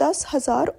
10,000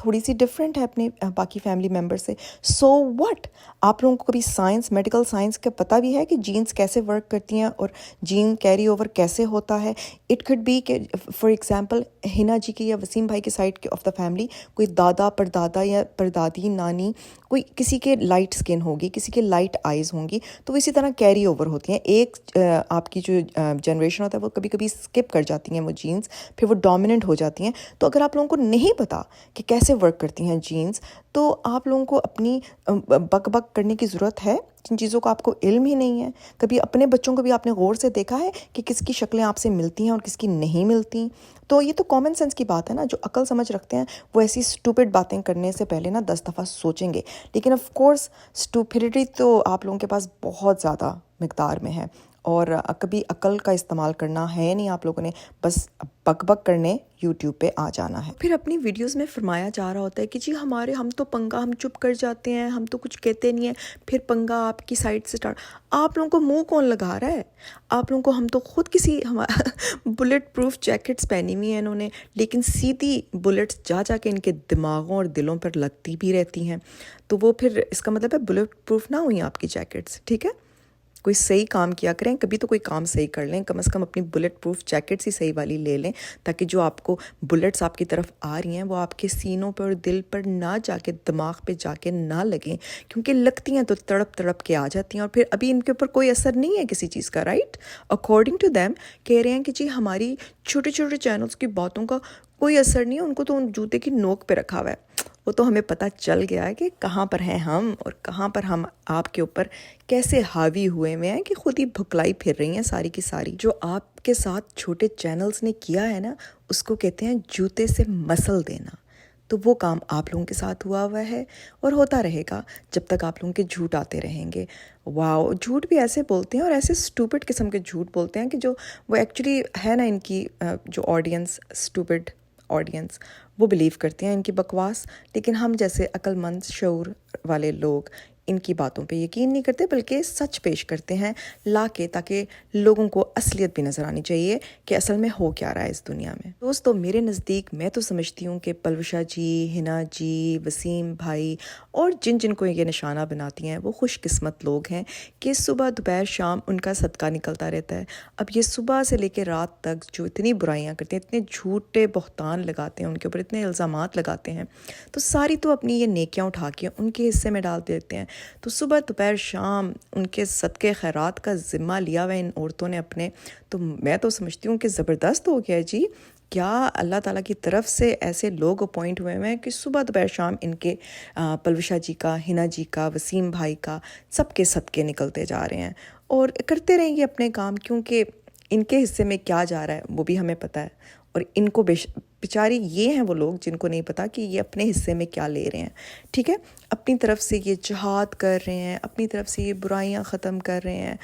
تھوڑی سی ڈفرینٹ ہے اپنے باقی فیملی ممبر سے. سو وٹ، آپ لوگوں کو کبھی سائنس، میڈیکل سائنس کا پتہ بھی ہے کہ جینس کیسے ورک کرتی ہیں اور جین کیری اوور کیسے ہوتا ہے. اٹ کڈ بی کہ فار ایگزامپل ہنا جی کی یا وسیم بھائی کی سائڈ آف دا فیملی کوئی دادا پردادا یا پردادی نانی کوئی کسی کے لائٹ سکن ہوگی، کسی کے لائٹ آئیز ہوں گی، تو اسی طرح کیری اوور ہوتی ہیں. ایک آپ کی جو جنریشن ہوتا ہے وہ کبھی کبھی اسکپ کر جاتی ہیں وہ جینس، پھر وہ ڈومیننٹ ہو جاتی ہیں. تو اگر آپ لوگوں کو نہیں پتہ کہ کیسے ورک کرتی ہیں جینس، تو آپ لوگوں کو اپنی بک بک کرنے کی ضرورت ہے جن چیزوں کا آپ کو علم ہی نہیں ہے. کبھی اپنے بچوں کو بھی آپ نے غور سے دیکھا ہے کہ کس کی شکلیں آپ سے ملتی ہیں اور کس کی نہیں ملتی؟ تو یہ تو کامن سینس کی بات ہے نا. جو عقل سمجھ رکھتے ہیں وہ ایسی اسٹوپڈ باتیں کرنے سے پہلے نا 10 دفعہ سوچیں گے. لیکن آف کورس اسٹوپڈیٹی تو آپ لوگوں کے پاس بہت زیادہ مقدار میں ہے، اور کبھی عقل کا استعمال کرنا ہے نہیں آپ لوگوں نے، بس بک بک کرنے یوٹیوب پہ آ جانا ہے. پھر اپنی ویڈیوز میں فرمایا جا رہا ہوتا ہے کہ جی ہم تو پنگا، ہم چپ کر جاتے ہیں، ہم تو کچھ کہتے نہیں ہیں، پھر پنگا آپ کی سائڈ سے اسٹارٹ. آپ لوگوں کو منہ کون لگا رہا ہے؟ آپ لوگوں کو ہم تو خود کسی بلٹ پروف جیکٹس پہنی ہوئی ہیں انہوں نے، لیکن سیدھی بلٹس جا کے ان کے دماغوں اور دلوں پر لگتی بھی رہتی ہیں. تو وہ پھر اس کا مطلب ہے بلٹ پروف نہ ہوئی آپ کی جیکٹس. ٹھیک ہے، کوئی صحیح کام کیا کریں، کبھی تو کوئی کام صحیح کر لیں، کم از کم اپنی بلٹ پروف جیکٹس ہی صحیح والی لے لیں، تاکہ جو آپ کو بلٹس آپ کی طرف آ رہی ہیں وہ آپ کے سینوں پر اور دل پر نہ جا کے، دماغ پہ جا کے نہ لگیں، کیونکہ لگتی ہیں تو تڑپ تڑپ کے آ جاتی ہیں، اور پھر ابھی ان کے اوپر کوئی اثر نہیں ہے کسی چیز کا. رائٹ، اکارڈنگ ٹو دیم کہہ رہے ہیں کہ جی ہماری چھوٹے چھوٹے چینلز کی باتوں کا کوئی اثر نہیں ہے، ان کو تو ان جوتے کی نوک پہ رکھا ہوا ہے. وہ تو ہمیں پتہ چل گیا ہے کہ کہاں پر ہیں ہم، اور کہاں پر ہم آپ کے اوپر کیسے حاوی ہوئے ہوئے ہیں کہ خود ہی بھکلائی پھر رہی ہیں ساری کی ساری. جو آپ کے ساتھ چھوٹے چینلز نے کیا ہے نا، اس کو کہتے ہیں جوتے سے مسل دینا. تو وہ کام آپ لوگوں کے ساتھ ہوا ہے اور ہوتا رہے گا جب تک آپ لوگوں کے جھوٹ آتے رہیں گے. واو، جھوٹ بھی ایسے بولتے ہیں اور ایسے اسٹوپڈ قسم کے جھوٹ بولتے ہیں کہ جو وہ ایکچولی ہے نا، ان کی جو آڈینس، اسٹوپڈ آڈینس، وہ بلیو کرتے ہیں ان کی بکواس. لیکن ہم جیسے عقل مند شعور والے لوگ ان کی باتوں پہ یقین نہیں کرتے، بلکہ سچ پیش کرتے ہیں لا کے، تاکہ لوگوں کو اصلیت بھی نظر آنی چاہیے کہ اصل میں ہو کیا رہا ہے اس دنیا میں. دوستو میرے نزدیک میں تو سمجھتی ہوں کہ پلوشا جی، ہنا جی، وسیم بھائی اور جن کو یہ نشانہ بناتی ہیں وہ خوش قسمت لوگ ہیں کہ صبح دوپہر شام ان کا صدقہ نکلتا رہتا ہے. اب یہ صبح سے لے کے رات تک جو اتنی برائیاں کرتے ہیں، اتنے جھوٹے بہتان لگاتے ہیں ان کے اوپر، اتنے الزامات لگاتے ہیں، تو ساری تو اپنی یہ نیکیاں اٹھا کے ان کے حصے میں ڈال دیتے ہیں. تو صبح دوپہر شام ان کے صدقے خیرات کا ذمہ لیا ہوا ان عورتوں نے اپنے. تو میں تو سمجھتی ہوں کہ زبردست ہو گیا جی. کیا اللہ تعالیٰ کی طرف سے ایسے لوگ اپوائنٹ ہوئے ہیں کہ صبح دوپہر شام ان کے پلوشا جی کا، ہنا جی کا، وسیم بھائی کا، سب کے صدقے نکلتے جا رہے ہیں. اور کرتے رہیں گے اپنے کام، کیونکہ ان کے حصے میں کیا جا رہا ہے وہ بھی ہمیں پتہ ہے. اور ان کو بیچاری یہ ہیں وہ لوگ جن کو نہیں پتہ کہ یہ اپنے حصے میں کیا لے رہے ہیں. ٹھیک ہے، اپنی طرف سے یہ جہاد کر رہے ہیں، اپنی طرف سے یہ برائیاں ختم کر رہے ہیں،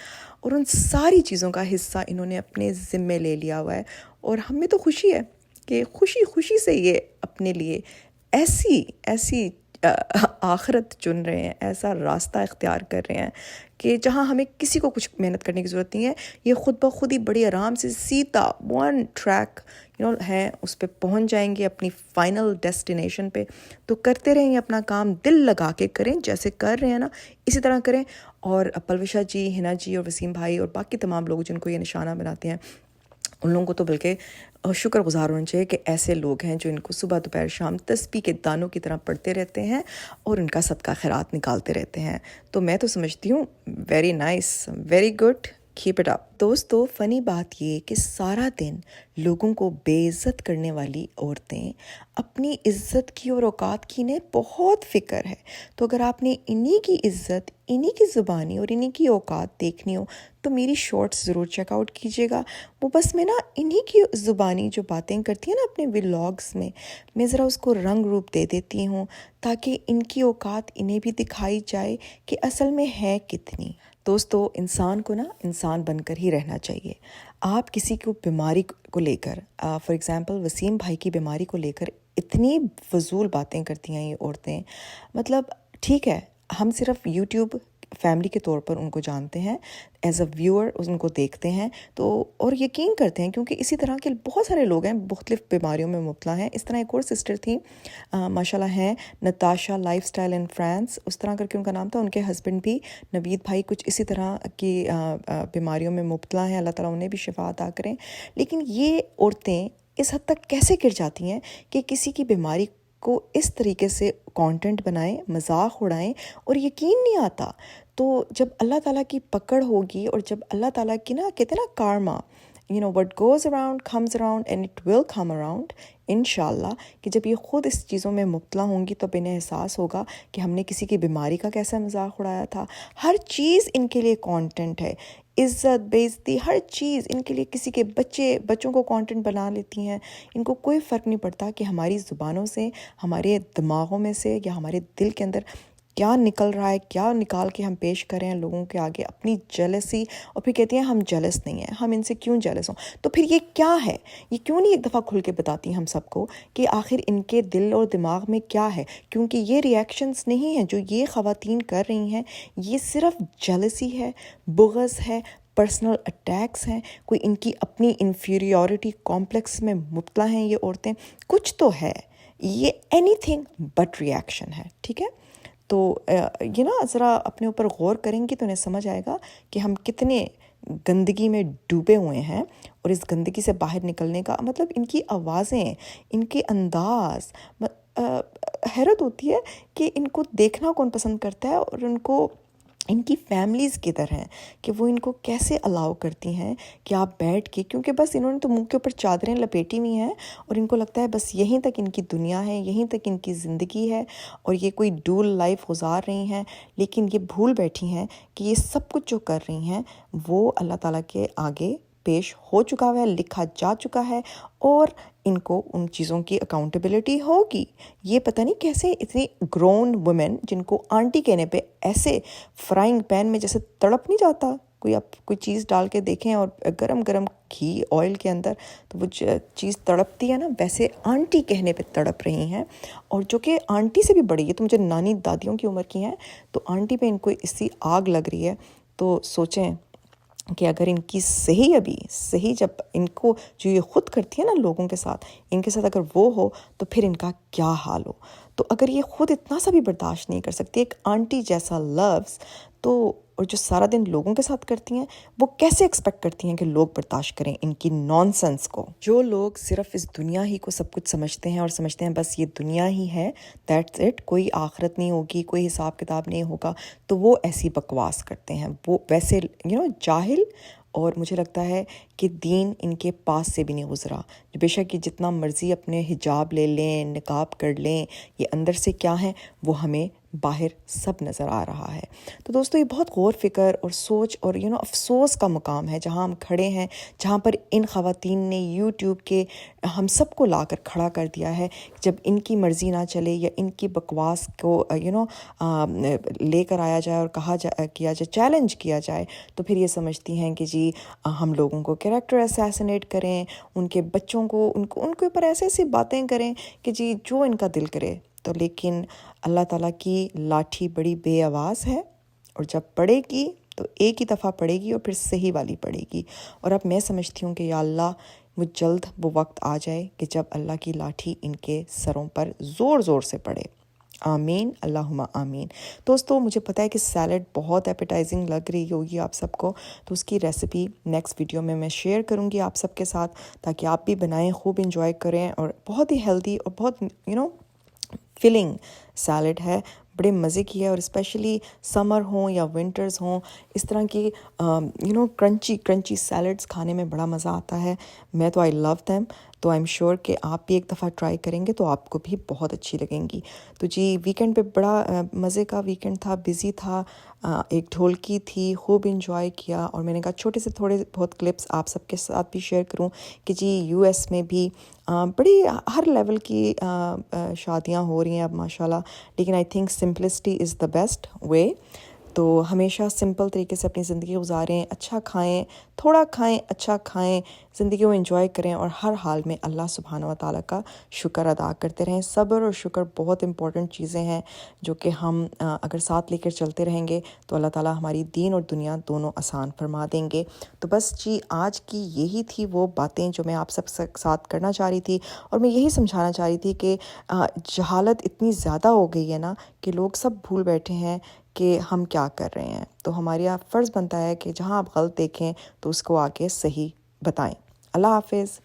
اور ان ساری چیزوں کا حصہ انہوں نے اپنے ذمے لے لیا ہوا ہے. اور ہمیں تو خوشی ہے کہ خوشی سے یہ اپنے لیے ایسی آخرت چن رہے ہیں، ایسا راستہ اختیار کر رہے ہیں کہ جہاں ہمیں کسی کو کچھ محنت کرنے کی ضرورت نہیں ہے. یہ خود بخود ہی بڑی آرام سے سیدھا ون ٹریک ہے، اس پہ پہنچ جائیں گے اپنی فائنل ڈیسٹینیشن پہ. تو کرتے رہیں گے اپنا کام، دل لگا کے کریں، جیسے کر رہے ہیں نا اسی طرح کریں. اور پلوشا جی، ہنا جی اور وسیم بھائی اور باقی تمام لوگ جن کو یہ نشانہ بناتے ہیں، ان لوگوں کو تو بلکہ شکر گزار ہونا چاہیے کہ ایسے لوگ ہیں جو ان کو صبح دوپہر شام تسبیح کے دانوں کی طرح پڑھتے رہتے ہیں اور ان کا صدقہ خیرات نکالتے رہتے ہیں. تو میں تو سمجھتی ہوں very nice, very good, keep it up. دوستو فنی بات یہ کہ سارا دن لوگوں کو بے عزت کرنے والی عورتیں اپنی عزت کی اور اوقات کی انہیں بہت فکر ہے. تو اگر آپ نے انہی کی عزت، انہی کی زبانی اور انہی کی اوقات دیکھنی ہو تو میری شارٹس ضرور چیک آؤٹ کیجیے گا. وہ بس میں نا انہی کی زبانی جو باتیں کرتی ہیں نا اپنے ولاگس میں ذرا اس کو رنگ روپ دے دیتی ہوں، تاکہ ان کی اوقات انہیں بھی دکھائی جائے کہ اصل میں ہے کتنی. دوستو انسان کو نا انسان بن کر ہی رہنا چاہیے. آپ کسی کو بیماری کو لے کر، فار ایگزامپل وسیم بھائی کی بیماری کو لے کر اتنی فضول باتیں کرتی ہیں یہ عورتیں. مطلب ٹھیک ہے، ہم صرف یوٹیوب فیملی کے طور پر ان کو جانتے ہیں، ایز اے ویور ان کو دیکھتے ہیں تو اور یقین کرتے ہیں، کیونکہ اسی طرح کے بہت سارے لوگ ہیں مختلف بیماریوں میں مبتلا ہیں. اس طرح ایک اور سسٹر تھیں ماشاءاللہ ہیں، Natasha lifestyle in France, اس طرح کر کے ان کا نام تھا. ان کے ہسبینڈ بھی نوید بھائی کچھ اسی طرح کی بیماریوں میں مبتلا ہیں، اللہ تعالیٰ انہیں بھی شفا عطا کریں. لیکن یہ عورتیں اس حد تک کیسے گر جاتی ہیں کہ کسی کی بیماری کو اس طریقے سے کانٹینٹ بنائیں، مذاق اڑائیں اور یقین نہیں آتا. تو جب اللہ تعالیٰ کی پکڑ ہوگی اور جب اللہ تعالیٰ کی کہتے ہیں نا karma, what goes around comes around and it will come around انشاءاللہ، کہ جب یہ خود اس چیزوں میں مبتلا ہوں گی تو انہیں احساس ہوگا کہ ہم نے کسی کی بیماری کا کیسا مذاق اڑایا تھا. ہر چیز ان کے لیے کانٹینٹ ہے، عزت بے عزتی ہر چیز ان کے لیے. کسی کے بچوں کو کانٹینٹ بنا لیتی ہیں. ان کو کوئی فرق نہیں پڑتا کہ ہماری زبانوں سے، ہمارے دماغوں میں سے یا ہمارے دل کے اندر کیا نکل رہا ہے، کیا نکال کے ہم پیش کریں لوگوں کے آگے، اپنی جیلسی. اور پھر کہتے ہیں ہم جیلس نہیں ہیں، ہم ان سے کیوں جیلس ہوں. تو پھر یہ کیا ہے؟ یہ کیوں نہیں ایک دفعہ کھل کے بتاتی ہم سب کو کہ آخر ان کے دل اور دماغ میں کیا ہے؟ کیونکہ یہ ریئیکشنز نہیں ہیں جو یہ خواتین کر رہی ہیں، یہ صرف جیلسی ہے، بغض ہے، پرسنل اٹیکس ہیں. کوئی ان کی اپنی انفیریورٹی کمپلیکس میں مبتلا ہیں یہ عورتیں، کچھ تو ہے. یہ اینی تھنگ بٹ ریئیکشن ہے. ٹھیک ہے، تو ذرا اپنے اوپر غور کریں گی تو انہیں سمجھ آئے گا کہ ہم کتنے گندگی میں ڈوبے ہوئے ہیں. اور اس گندگی سے باہر نکلنے کا مطلب ان کی آوازیں، ان کے انداز، حیرت ہوتی ہے کہ ان کو دیکھنا کون پسند کرتا ہے اور ان کو ان کی فیملیز کدھر ہیں کہ وہ ان کو کیسے الاؤ کرتی ہیں کہ آپ بیٹھ کے، کیونکہ بس انہوں نے تو منہ کے اوپر چادریں لپیٹی ہوئی ہیں اور ان کو لگتا ہے بس یہیں تک ان کی دنیا ہے، یہیں تک ان کی زندگی ہے اور یہ کوئی ڈول لائف گزار رہی ہیں. لیکن یہ بھول بیٹھی ہیں کہ یہ سب کچھ جو کر رہی ہیں وہ اللہ تعالیٰ کے آگے پیش ہو چکا ہے، لکھا جا چکا ہے اور ان کو ان چیزوں کی اکاؤنٹیبلٹی ہوگی. یہ پتہ نہیں کیسے اتنی گرون وومن جن کو آنٹی کہنے پہ ایسے فرائنگ پین میں جیسے تڑپ نہیں جاتا کوئی، آپ کوئی چیز ڈال کے دیکھیں اور گرم گرم گھی آئل کے اندر تو وہ چیز تڑپتی ہے نا، ویسے آنٹی کہنے پہ تڑپ رہی ہیں. اور جو کہ آنٹی سے بھی بڑی ہے، تو مجھے نانی دادیوں کی عمر کی ہیں، تو آنٹی پہ ان کو اسی آگ لگ رہی ہے. تو سوچیں کہ اگر ان کی صحیح جب ان کو جو یہ خود کرتی ہے نا لوگوں کے ساتھ، ان کے ساتھ اگر وہ ہو تو پھر ان کا کیا حال ہو. تو اگر یہ خود اتنا سا بھی برداشت نہیں کر سکتی ایک آنٹی جیسا لفظ، تو اور جو سارا دن لوگوں کے ساتھ کرتی ہیں، وہ کیسے ایکسپیکٹ کرتی ہیں کہ لوگ برداشت کریں ان کی نان سنس کو؟ جو لوگ صرف اس دنیا ہی کو سب کچھ سمجھتے ہیں اور سمجھتے ہیں بس یہ دنیا ہی ہے، دیٹس اٹ، کوئی آخرت نہیں ہوگی، کوئی حساب کتاب نہیں ہوگا، تو وہ ایسی بکواس کرتے ہیں. وہ ویسے جاہل، اور مجھے لگتا ہے کہ دین ان کے پاس سے بھی نہیں گزرا. بے شک یہ جتنا مرضی اپنے حجاب لے لیں، نقاب کر لیں، یہ اندر سے کیا ہیں وہ ہمیں باہر سب نظر آ رہا ہے. تو دوستو یہ بہت غور فکر اور سوچ اور افسوس کا مقام ہے جہاں ہم کھڑے ہیں، جہاں پر ان خواتین نے یوٹیوب کے ہم سب کو لا کر کھڑا کر دیا ہے. جب ان کی مرضی نہ چلے یا ان کی بکواس کو لے کر آیا جائے اور کیا جائے، چیلنج کیا جائے، تو پھر یہ سمجھتی ہیں کہ جی ہم لوگوں کو کریکٹر اسیسنیٹ کریں، ان کے بچوں کو ان کے اوپر ایسی باتیں کریں کہ جی جو ان کا دل کرے. تو لیکن اللہ تعالیٰ کی لاٹھی بڑی بے آواز ہے، اور جب پڑے گی تو ایک ہی دفعہ پڑے گی اور پھر صحیح والی پڑے گی. اور اب میں سمجھتی ہوں کہ یا اللہ وہ جلد وہ وقت آ جائے کہ جب اللہ کی لاٹھی ان کے سروں پر زور زور سے پڑے. آمین، اللہم آمین. دوستو مجھے پتہ ہے کہ سیلڈ بہت ایپیٹائزنگ لگ رہی ہوگی آپ سب کو، تو اس کی ریسیپی نیکسٹ ویڈیو میں شیئر کروں گی آپ سب کے ساتھ، تاکہ آپ بھی بنائیں، خوب انجوائے کریں. اور بہت ہی ہیلدی اور بہت فلنگ سیلڈ ہے، بڑے مزے کی ہے. اور اسپیشلی سمر ہوں یا ونٹرز ہوں، اس طرح کی کرنچی سیلڈز کھانے میں بڑا مزہ آتا ہے. میں تو آئی لو دیم. تو آئی ایم شیور کہ آپ بھی ایک دفعہ ٹرائی کریں گے تو آپ کو بھی بہت اچھی لگیں گی. تو جی ویکینڈ پہ بڑا مزے کا ویکینڈ تھا، بزی تھا، ایک ڈھولکی تھی، خوب انجوائے کیا. اور میں نے کہا چھوٹے سے تھوڑے بہت کلپس آپ سب کے ساتھ بھی شیئر کروں کہ جی یو ایس میں بھی بڑی ہر لیول کی شادیاں ہو رہی ہیں اب ماشاءاللہ. لیکن I think simplicity is the best way. تو ہمیشہ سمپل طریقے سے اپنی زندگی گزاریں، اچھا کھائیں، تھوڑا کھائیں، اچھا کھائیں، زندگی کو انجوائے کریں، اور ہر حال میں اللہ سبحانہ و تعالیٰ کا شکر ادا کرتے رہیں۔ صبر اور شکر بہت امپورٹنٹ چیزیں ہیں جو کہ ہم اگر ساتھ لے کر چلتے رہیں گے تو اللہ تعالیٰ ہماری دین اور دنیا دونوں آسان فرما دیں گے۔ تو بس جی آج کی یہی تھی وہ باتیں جو میں آپ سب ساتھ کرنا چاہ رہی تھی، اور میں یہی سمجھانا چاہ رہی تھی کہ جہالت اتنی زیادہ ہو گئی ہے نا کہ لوگ سب بھول بیٹھے ہیں کہ ہم کیا کر رہے ہیں۔ تو ہمارا فرض بنتا ہے کہ جہاں آپ غلط دیکھیں تو اس کو آگے صحیح بتائیں۔ اللہ حافظ۔